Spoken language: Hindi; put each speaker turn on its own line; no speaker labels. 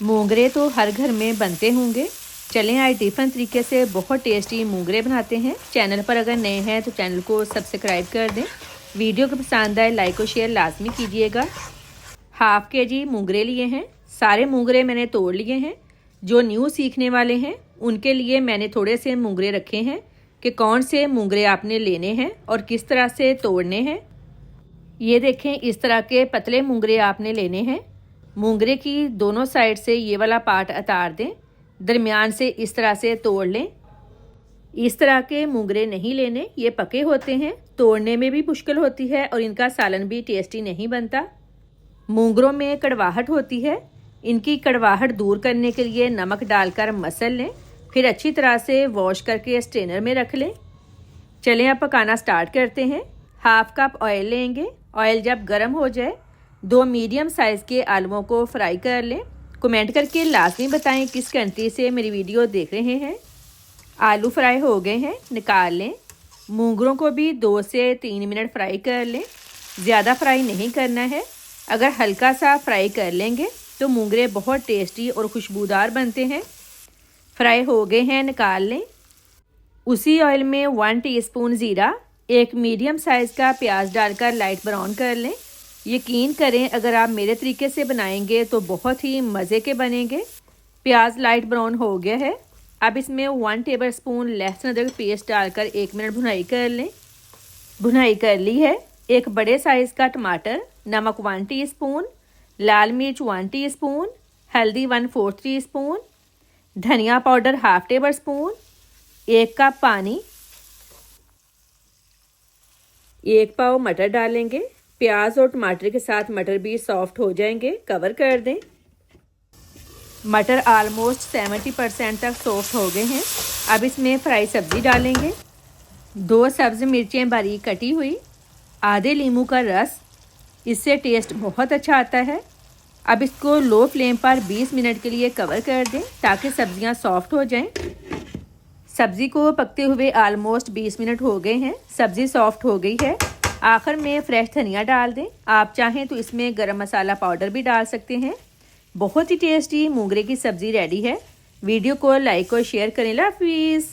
मोंगरे तो हर घर में बनते होंगे। चलें आज डिफरेंट तरीके से बहुत टेस्टी मोंगरे बनाते हैं। चैनल पर अगर नए हैं तो चैनल को सब्सक्राइब कर दें। वीडियो को पसंद आए लाइक और शेयर लाजमी कीजिएगा। हाफ के-जी मोंगरे लिए हैं। सारे मोंगरे मैंने तोड़ लिए हैं। जो न्यू सीखने वाले हैं उनके लिए मैंने थोड़े से मोंगरे रखे हैं कि कौन से मोंगरे आपने लेने हैं और किस तरह से तोड़ने हैं। ये देखें, इस तरह के पतले मोंगरे आपने लेने हैं। मोंगरे की दोनों साइड से ये वाला पार्ट उतार दें, दरमियान से इस तरह से तोड़ लें। इस तरह के मोंगरे नहीं लेने, ये पके होते हैं, तोड़ने में भी मुश्किल होती है और इनका सालन भी टेस्टी नहीं बनता। मोंगरों में कड़वाहट होती है, इनकी कड़वाहट दूर करने के लिए नमक डालकर मसल लें, फिर अच्छी तरह से वॉश करके स्ट्रेनर में रख लें। चलें अब पकाना स्टार्ट करते हैं। हाफ कप ऑयल लेंगे। ऑयल जब गर्म हो जाए 2 मीडियम साइज़ के आलुओं को फ्राई कर लें। कमेंट करके लाजमी बताएं किस कंट्री से मेरी वीडियो देख रहे हैं। आलू फ्राई हो गए हैं, निकाल लें। मोंगरों को भी 2 से 3 मिनट फ्राई कर लें, ज़्यादा फ्राई नहीं करना है। अगर हल्का सा फ्राई कर लेंगे तो मोंगरे बहुत टेस्टी और खुशबूदार बनते हैं। फ्राई हो गए हैं, निकाल लें। उसी ऑयल में 1 टीस्पून ज़ीरा, 1 मीडियम साइज़ का प्याज डालकर लाइट ब्राउन कर लें। यकीन करें अगर आप मेरे तरीके से बनाएंगे तो बहुत ही मज़े के बनेंगे। प्याज लाइट ब्राउन हो गया है। अब इसमें 1 टेबलस्पून लहसुन अदरक पेस्ट डालकर 1 मिनट भुनाई कर लें। भुनाई कर ली है। एक बड़े साइज़ का टमाटर, नमक 1 टीस्पून, लाल मिर्च 1 टीस्पून, हल्दी 1/4 टीस्पून, धनिया powder half table spoon, 1 cup पानी, 1 पाव मटर डालेंगे। प्याज और टमाटर के साथ मटर भी सॉफ्ट हो जाएंगे। कवर कर दें। मटर ऑलमोस्ट 70% तक सॉफ्ट हो गए हैं। अब इसमें फ्राई सब्ज़ी डालेंगे। 2 सब्ज़ मिर्चें बारीक कटी हुई, आधे नींबू का रस, इससे टेस्ट बहुत अच्छा आता है। अब इसको लो फ्लेम पर 20 मिनट के लिए कवर कर दें ताकि सब्ज़ियां सॉफ्ट हो जाएं। सब्ज़ी को पकते हुए ऑलमोस्ट 20 मिनट हो गए हैं। सब्ज़ी सॉफ्ट हो गई है। आखिर में फ्रेश धनिया डाल दें। आप चाहें तो इसमें गरम मसाला पाउडर भी डाल सकते हैं। बहुत ही टेस्टी मोंगरे की सब्ज़ी रेडी है। वीडियो को लाइक और शेयर करें। अल्लाह हाफिज़।